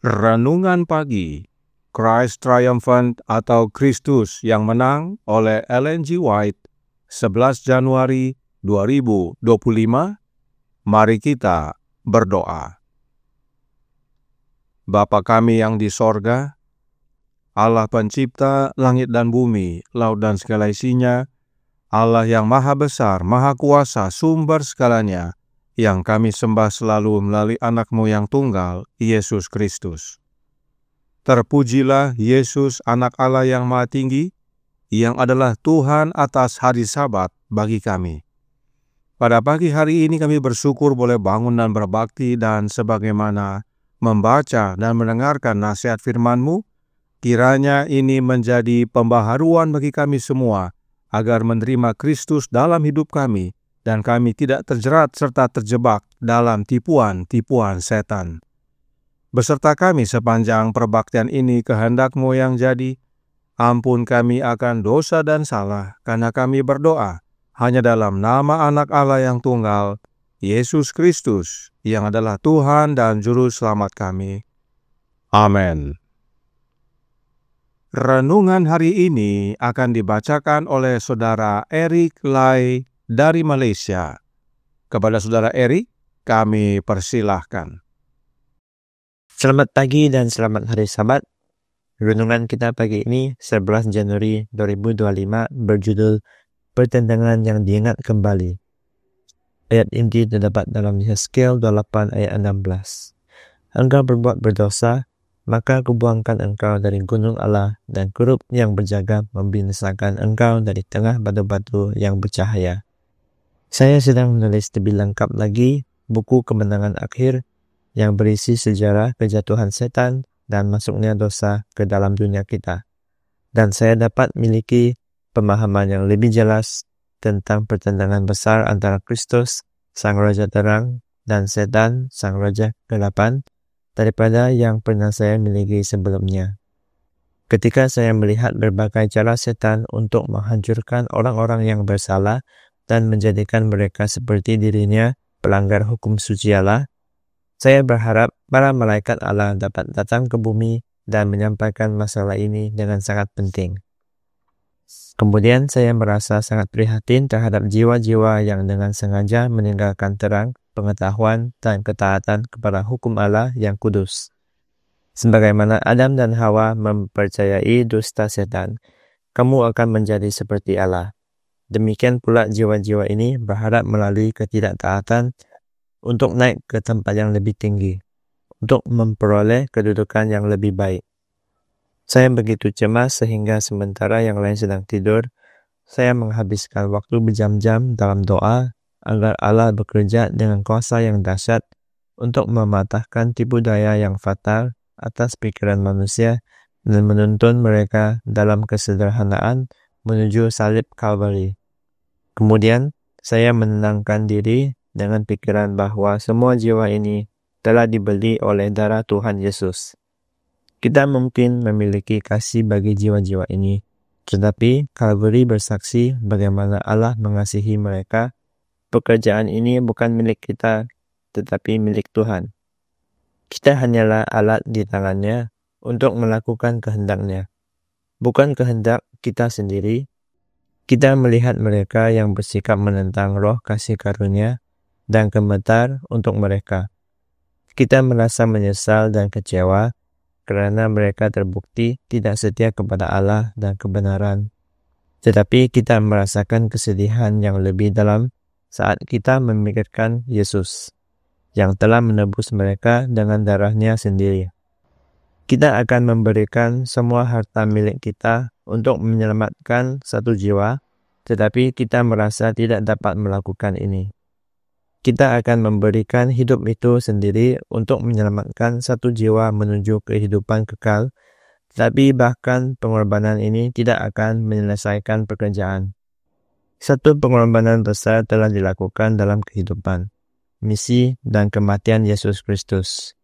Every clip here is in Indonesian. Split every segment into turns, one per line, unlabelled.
Renungan Pagi, Christ Triumphant atau Kristus yang Menang oleh Ellen G. White, 11 Januari 2025. Mari kita berdoa. Bapa kami yang di sorga, Allah pencipta langit dan bumi, laut dan segala isinya, Allah yang maha besar, maha kuasa, sumber segalanya, yang kami sembah selalu melalui anak-Mu yang tunggal, Yesus Kristus. Terpujilah Yesus, anak Allah yang maha tinggi, yang adalah Tuhan atas hari Sabat bagi kami. Pada pagi hari ini kami bersyukur boleh bangun dan berbakti, dan sebagaimana membaca dan mendengarkan nasihat firman-Mu, kiranya ini menjadi pembaharuan bagi kami semua, agar menerima Kristus dalam hidup kami, dan kami tidak terjerat serta terjebak dalam tipuan-tipuan setan. Beserta kami sepanjang perbaktian ini, kehendak-Mu yang jadi. Ampun kami akan dosa dan salah, karena kami berdoa hanya dalam nama Anak Allah yang tunggal, Yesus Kristus, yang adalah Tuhan dan Juru Selamat kami. Amin. Renungan hari ini akan dibacakan oleh Saudara Eric Lai dari Malaysia. Kepada Saudara Eric, kami persilahkan.
Selamat pagi dan selamat hari Sabat. Renungan kita pagi ini 11 Januari 2025 berjudul Pertentangan yang diingat kembali. Ayat inti terdapat dalam Yeskel 28 ayat 16. Engkau berbuat berdosa, maka kubuangkan engkau dari gunung Allah, dan kerup yang berjaga membinasakan engkau dari tengah batu-batu yang bercahaya. Saya sedang menulis lebih lengkap lagi buku Kemenangan Akhir yang berisi sejarah kejatuhan setan dan masuknya dosa ke dalam dunia kita. Dan saya dapat miliki pemahaman yang lebih jelas tentang pertentangan besar antara Kristus, Sang Raja Terang, dan setan, Sang Raja Kegelapan, daripada yang pernah saya miliki sebelumnya. Ketika saya melihat berbagai cara setan untuk menghancurkan orang-orang yang bersalah dan menjadikan mereka seperti dirinya pelanggar hukum suci Allah, saya berharap para malaikat Allah dapat datang ke bumi dan menyampaikan masalah ini dengan sangat penting. Kemudian saya merasa sangat prihatin terhadap jiwa-jiwa yang dengan sengaja meninggalkan terang, pengetahuan, dan ketaatan kepada hukum Allah yang kudus. Sebagaimana Adam dan Hawa mempercayai dusta setan, kamu akan menjadi seperti Allah. Demikian pula jiwa-jiwa ini berharap melalui ketidaktaatan untuk naik ke tempat yang lebih tinggi, untuk memperoleh kedudukan yang lebih baik. Saya begitu cemas sehingga sementara yang lain sedang tidur, saya menghabiskan waktu berjam-jam dalam doa agar Allah bekerja dengan kuasa yang dahsyat untuk mematahkan tipu daya yang fatal atas pikiran manusia dan menuntun mereka dalam kesederhanaan menuju salib Kalvari. Kemudian saya menenangkan diri dengan pikiran bahwa semua jiwa ini telah dibeli oleh darah Tuhan Yesus. Kita mungkin memiliki kasih bagi jiwa-jiwa ini, tetapi Kalvari bersaksi bagaimana Allah mengasihi mereka. Pekerjaan ini bukan milik kita, tetapi milik Tuhan. Kita hanyalah alat di tangannya untuk melakukan kehendak-Nya, bukan kehendak kita sendiri. Kita melihat mereka yang bersikap menentang roh kasih karunia dan gemetar untuk mereka. Kita merasa menyesal dan kecewa kerana mereka terbukti tidak setia kepada Allah dan kebenaran. Tetapi kita merasakan kesedihan yang lebih dalam saat kita memikirkan Yesus, yang telah menebus mereka dengan darah-Nya sendiri. Kita akan memberikan semua harta milik kita untuk menyelamatkan satu jiwa, tetapi kita merasa tidak dapat melakukan ini. Kita akan memberikan hidup itu sendiri untuk menyelamatkan satu jiwa menuju kehidupan kekal, tetapi bahkan pengorbanan ini tidak akan menyelesaikan pekerjaan. Satu pengorbanan besar telah dilakukan dalam kehidupan, misi dan kematian Yesus Kristus.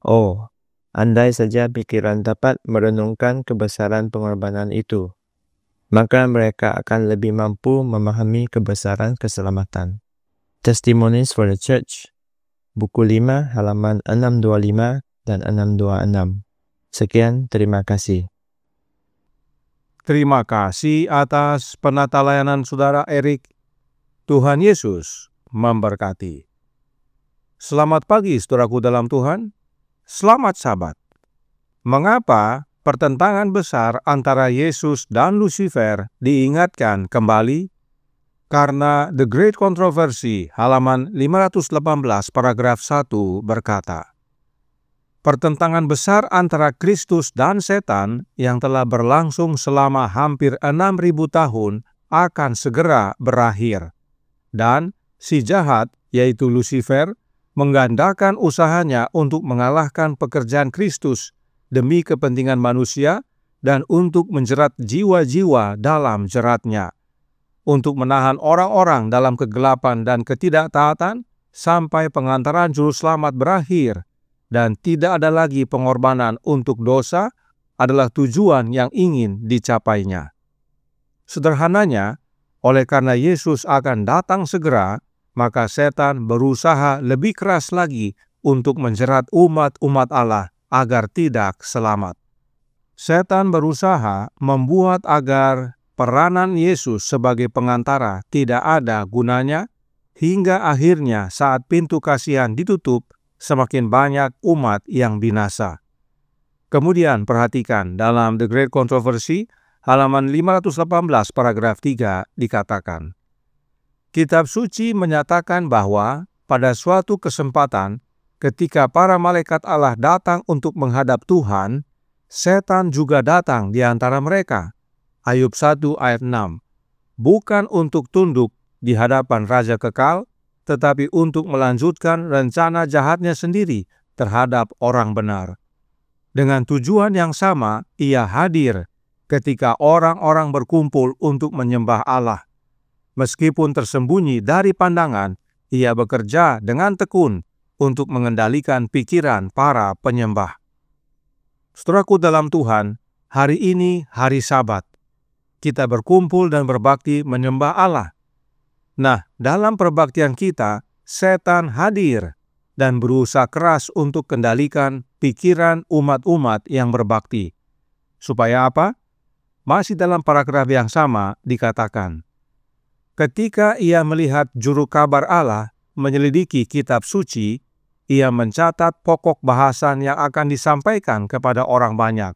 Oh, andai saja pikiran dapat merenungkan kebesaran pengorbanan itu, maka mereka akan lebih mampu memahami kebesaran keselamatan. Testimonies for the Church, buku 5, halaman 625 dan 626. Sekian, terima kasih.
Terima kasih atas penata layanan Saudara Erik. Tuhan Yesus memberkati. Selamat pagi saudaraku dalam Tuhan. Selamat Sabat. Mengapa pertentangan besar antara Yesus dan Lucifer diingatkan kembali? Karena The Great Controversy halaman 518 paragraf 1 berkata, pertentangan besar antara Kristus dan setan yang telah berlangsung selama hampir 6.000 tahun akan segera berakhir. Dan si jahat, yaitu Lucifer, menggandakan usahanya untuk mengalahkan pekerjaan Kristus demi kepentingan manusia dan untuk menjerat jiwa-jiwa dalam jeratnya, untuk menahan orang-orang dalam kegelapan dan ketidaktaatan sampai pengantaran juru selamat berakhir, dan tidak ada lagi pengorbanan untuk dosa adalah tujuan yang ingin dicapainya. Sederhananya, oleh karena Yesus akan datang segera, maka setan berusaha lebih keras lagi untuk menjerat umat-umat Allah agar tidak selamat. Setan berusaha membuat agar peranan Yesus sebagai pengantara tidak ada gunanya, hingga akhirnya saat pintu kasihan ditutup, semakin banyak umat yang binasa. Kemudian perhatikan dalam The Great Controversy, halaman 518 paragraf 3 dikatakan, Kitab suci menyatakan bahwa pada suatu kesempatan, ketika para malaikat Allah datang untuk menghadap Tuhan, setan juga datang di antara mereka. Ayub 1 ayat 6. Bukan untuk tunduk di hadapan Raja Kekal, tetapi untuk melanjutkan rencana jahatnya sendiri terhadap orang benar. Dengan tujuan yang sama, ia hadir ketika orang-orang berkumpul untuk menyembah Allah. Meskipun tersembunyi dari pandangan, ia bekerja dengan tekun untuk mengendalikan pikiran para penyembah. Saudaraku dalam Tuhan, hari ini hari Sabat. Kita berkumpul dan berbakti menyembah Allah. Nah, dalam perbaktian kita, setan hadir dan berusaha keras untuk kendalikan pikiran umat-umat yang berbakti. Supaya apa? Masih dalam paragraf yang sama dikatakan, ketika ia melihat juru kabar Allah menyelidiki kitab suci, ia mencatat pokok bahasan yang akan disampaikan kepada orang banyak.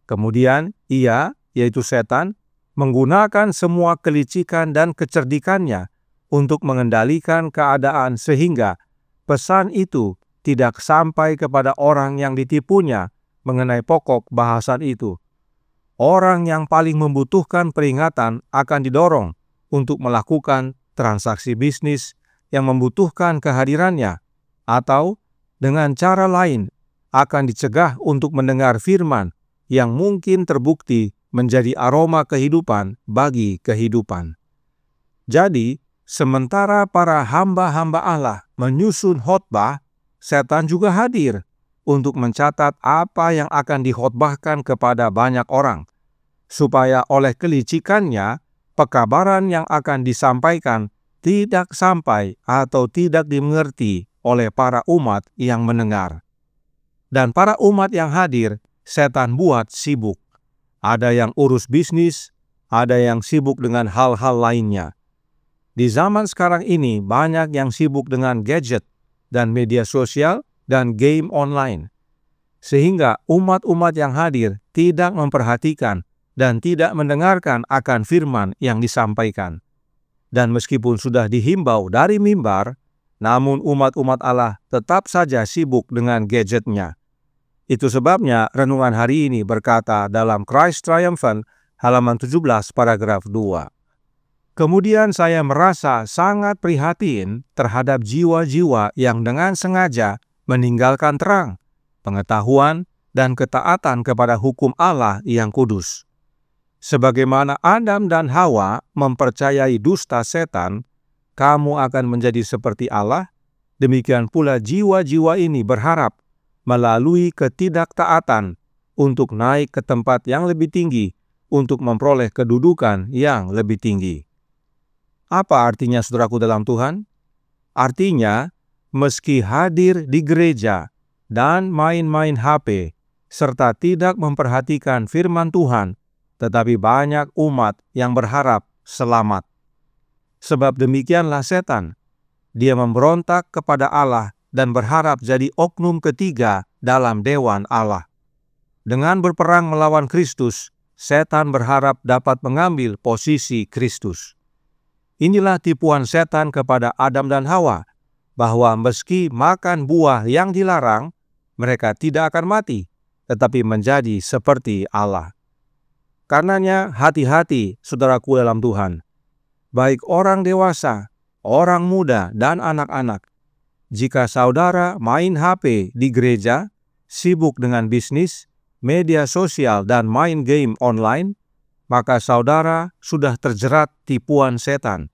Kemudian ia, yaitu setan, menggunakan semua kelicikan dan kecerdikannya untuk mengendalikan keadaan sehingga pesan itu tidak sampai kepada orang yang ditipunya mengenai pokok bahasan itu. Orang yang paling membutuhkan peringatan akan didorong untuk melakukan transaksi bisnis yang membutuhkan kehadirannya, atau dengan cara lain akan dicegah untuk mendengar firman yang mungkin terbukti menjadi aroma kehidupan bagi kehidupan. Jadi, sementara para hamba-hamba Allah menyusun khotbah, setan juga hadir untuk mencatat apa yang akan dikhotbahkan kepada banyak orang, supaya oleh kelicikannya, pekabaran yang akan disampaikan tidak sampai atau tidak dimengerti oleh para umat yang mendengar. Dan para umat yang hadir, setan buat sibuk. Ada yang urus bisnis, ada yang sibuk dengan hal-hal lainnya. Di zaman sekarang ini, banyak yang sibuk dengan gadget dan media sosial dan game online. Sehingga umat-umat yang hadir tidak memperhatikan dan tidak mendengarkan akan firman yang disampaikan. Dan meskipun sudah dihimbau dari mimbar, namun umat-umat Allah tetap saja sibuk dengan gadgetnya. Itu sebabnya renungan hari ini berkata dalam Christ Triumphant halaman 17 paragraf 2. Kemudian saya merasa sangat prihatin terhadap jiwa-jiwa yang dengan sengaja meninggalkan terang, pengetahuan, dan ketaatan kepada hukum Allah yang kudus. Sebagaimana Adam dan Hawa mempercayai dusta setan, kamu akan menjadi seperti Allah, demikian pula jiwa-jiwa ini berharap melalui ketidaktaatan untuk naik ke tempat yang lebih tinggi, untuk memperoleh kedudukan yang lebih tinggi. Apa artinya saudaraku dalam Tuhan? Artinya, meski hadir di gereja, dan main-main HP, serta tidak memperhatikan firman Tuhan, tetapi banyak umat yang berharap selamat. Sebab demikianlah setan. Dia memberontak kepada Allah dan berharap jadi oknum ketiga dalam dewan Allah. Dengan berperang melawan Kristus, setan berharap dapat mengambil posisi Kristus. Inilah tipuan setan kepada Adam dan Hawa, bahwa meski makan buah yang dilarang, mereka tidak akan mati, tetapi menjadi seperti Allah. Karenanya hati-hati saudaraku dalam Tuhan, baik orang dewasa, orang muda, dan anak-anak. Jika saudara main HP di gereja, sibuk dengan bisnis, media sosial, dan main game online, maka saudara sudah terjerat tipuan setan,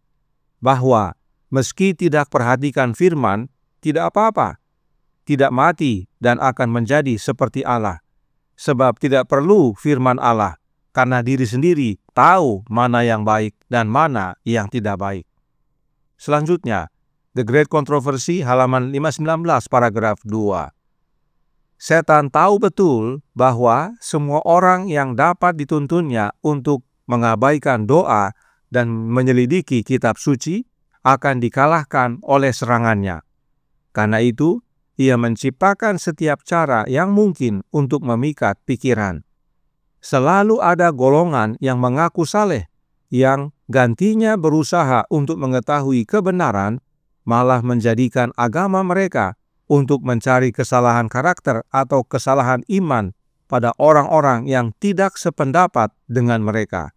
bahwa meski tidak perhatikan firman, tidak apa-apa, tidak mati dan akan menjadi seperti Allah. Sebab tidak perlu firman Allah, karena diri sendiri tahu mana yang baik dan mana yang tidak baik. Selanjutnya, The Great Controversy halaman 519 paragraf 2. Setan tahu betul bahwa semua orang yang dapat dituntunnya untuk mengabaikan doa dan menyelidiki kitab suci akan dikalahkan oleh serangannya. Karena itu, ia menciptakan setiap cara yang mungkin untuk memikat pikiran. Selalu ada golongan yang mengaku saleh, yang gantinya berusaha untuk mengetahui kebenaran, malah menjadikan agama mereka untuk mencari kesalahan karakter atau kesalahan iman pada orang-orang yang tidak sependapat dengan mereka.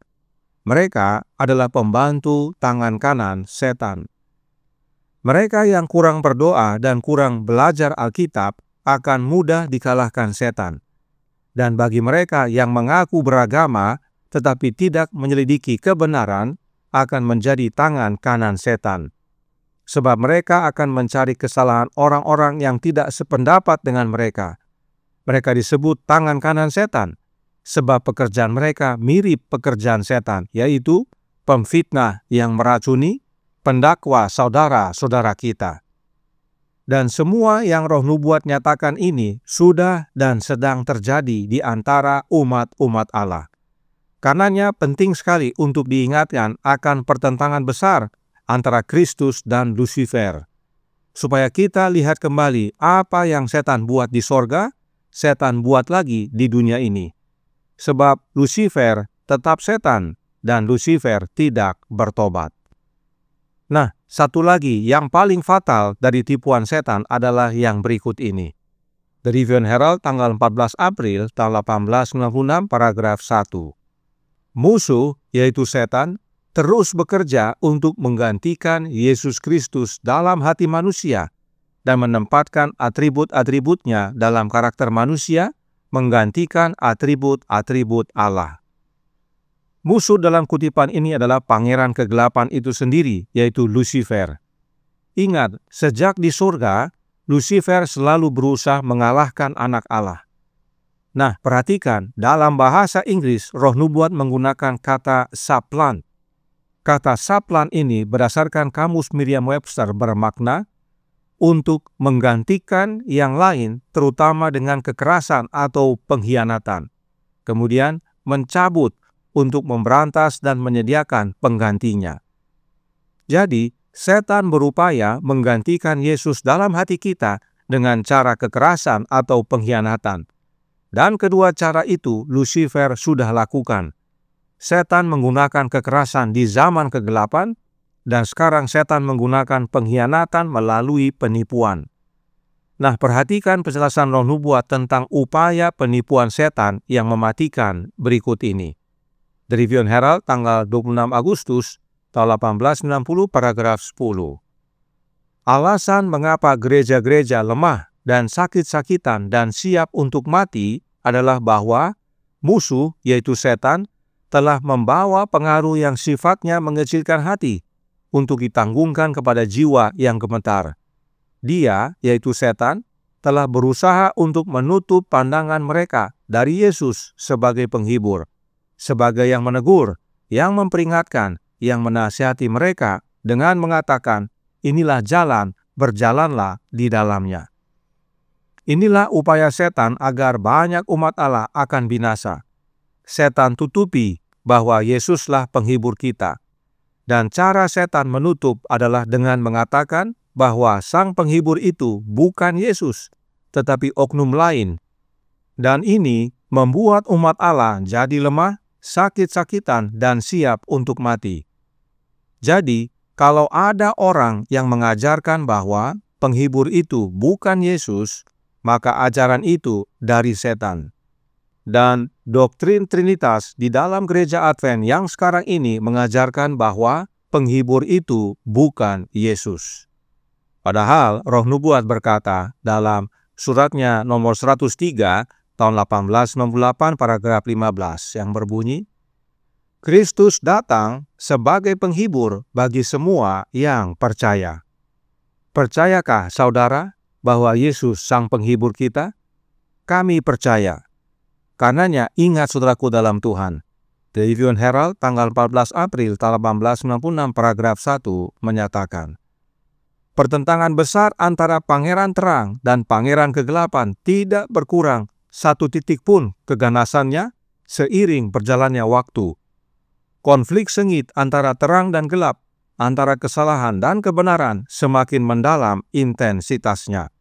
Mereka adalah pembantu tangan kanan setan. Mereka yang kurang berdoa dan kurang belajar Alkitab akan mudah dikalahkan setan. Dan bagi mereka yang mengaku beragama tetapi tidak menyelidiki kebenaran akan menjadi tangan kanan setan. Sebab mereka akan mencari kesalahan orang-orang yang tidak sependapat dengan mereka. Mereka disebut tangan kanan setan, sebab pekerjaan mereka mirip pekerjaan setan, yaitu pemfitnah yang meracuni, pendakwa saudara-saudara kita. Dan semua yang Roh Nubuat nyatakan ini sudah dan sedang terjadi di antara umat-umat Allah. Karenanya penting sekali untuk diingatkan akan pertentangan besar antara Kristus dan Lucifer, supaya kita lihat kembali apa yang setan buat di sorga, setan buat lagi di dunia ini. Sebab Lucifer tetap setan dan Lucifer tidak bertobat. Nah, satu lagi yang paling fatal dari tipuan setan adalah yang berikut ini. The Review and Herald tanggal 14 April tahun 1896 paragraf 1. Musuh, yaitu setan, terus bekerja untuk menggantikan Yesus Kristus dalam hati manusia dan menempatkan atribut-atributnya dalam karakter manusia, menggantikan atribut-atribut Allah. Musuh dalam kutipan ini adalah pangeran kegelapan itu sendiri, yaitu Lucifer. Ingat, sejak di surga, Lucifer selalu berusaha mengalahkan anak Allah. Nah, perhatikan, dalam bahasa Inggris, Roh Nubuat menggunakan kata saplan. Kata saplan ini berdasarkan kamus Merriam-Webster bermakna untuk menggantikan yang lain, terutama dengan kekerasan atau pengkhianatan. Kemudian mencabut untuk memberantas dan menyediakan penggantinya. Jadi, setan berupaya menggantikan Yesus dalam hati kita dengan cara kekerasan atau pengkhianatan. Dan kedua cara itu Lucifer sudah lakukan. Setan menggunakan kekerasan di zaman kegelapan, dan sekarang setan menggunakan pengkhianatan melalui penipuan. Nah, perhatikan penjelasan Roh Nubuat tentang upaya penipuan setan yang mematikan berikut ini. The Review and Herald tanggal 26 Agustus tahun 1890 paragraf 10. Alasan mengapa gereja-gereja lemah dan sakit-sakitan dan siap untuk mati adalah bahwa musuh, yaitu setan, telah membawa pengaruh yang sifatnya mengecilkan hati untuk ditanggungkan kepada jiwa yang gemetar. Dia, yaitu setan, telah berusaha untuk menutup pandangan mereka dari Yesus sebagai penghibur, sebagai yang menegur, yang memperingatkan, yang menasihati mereka dengan mengatakan, inilah jalan, berjalanlah di dalamnya. Inilah upaya setan agar banyak umat Allah akan binasa. Setan tutupi bahwa Yesuslah penghibur kita. Dan cara setan menutup adalah dengan mengatakan bahwa sang penghibur itu bukan Yesus, tetapi oknum lain. Dan ini membuat umat Allah jadi lemah, sakit-sakitan, dan siap untuk mati. Jadi, kalau ada orang yang mengajarkan bahwa penghibur itu bukan Yesus, maka ajaran itu dari setan. Dan doktrin Trinitas di dalam gereja Advent yang sekarang ini mengajarkan bahwa penghibur itu bukan Yesus. Padahal Roh Nubuat berkata dalam suratnya nomor 103 tahun 1898 paragraf 15 yang berbunyi, Kristus datang sebagai penghibur bagi semua yang percaya. Percayakah saudara bahwa Yesus sang penghibur kita? Kami percaya. Karenanya ingat saudaraku dalam Tuhan. The Review and Herald tanggal 14 April tahun 1896 paragraf 1 menyatakan, pertentangan besar antara pangeran terang dan pangeran kegelapan tidak berkurang satu titik pun keganasannya seiring berjalannya waktu. Konflik sengit antara terang dan gelap, antara kesalahan dan kebenaran semakin mendalam intensitasnya.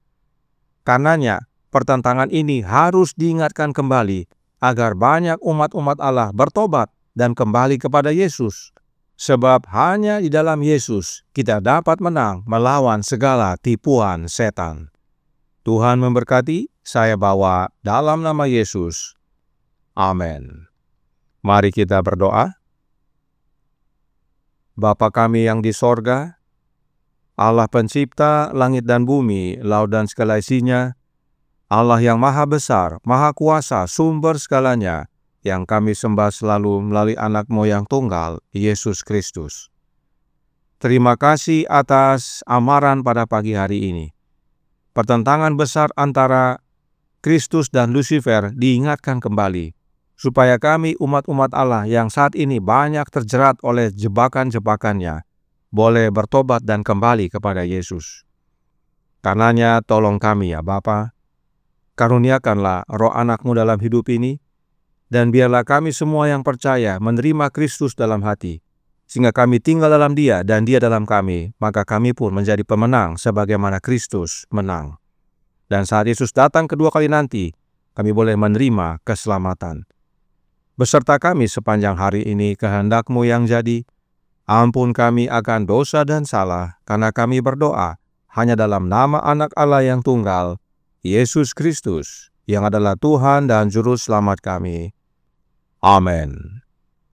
Karenanya, pertentangan ini harus diingatkan kembali agar banyak umat-umat Allah bertobat dan kembali kepada Yesus. Sebab hanya di dalam Yesus kita dapat menang melawan segala tipuan setan. Tuhan memberkati, saya bawa dalam nama Yesus. Amin. Mari kita berdoa. Bapa kami yang di sorga, Allah pencipta langit dan bumi, laut dan segala isinya, Allah yang maha besar, maha kuasa, sumber segalanya, yang kami sembah selalu melalui anak-Mu yang tunggal, Yesus Kristus. Terima kasih atas amaran pada pagi hari ini. Pertentangan besar antara Kristus dan Lucifer diingatkan kembali, supaya kami umat-umat Allah yang saat ini banyak terjerat oleh jebakan-jebakannya, boleh bertobat dan kembali kepada Yesus. Karenanya tolong kami ya Bapa, karuniakanlah roh anak-Mu dalam hidup ini, dan biarlah kami semua yang percaya menerima Kristus dalam hati, sehingga kami tinggal dalam Dia dan Dia dalam kami, maka kami pun menjadi pemenang sebagaimana Kristus menang. Dan saat Yesus datang kedua kali nanti, kami boleh menerima keselamatan. Beserta kami sepanjang hari ini kehendak-Mu yang jadi, ampun kami akan dosa dan salah, karena kami berdoa hanya dalam nama Anak Allah yang tunggal, Yesus Kristus, yang adalah Tuhan dan Juru Selamat kami. Amin.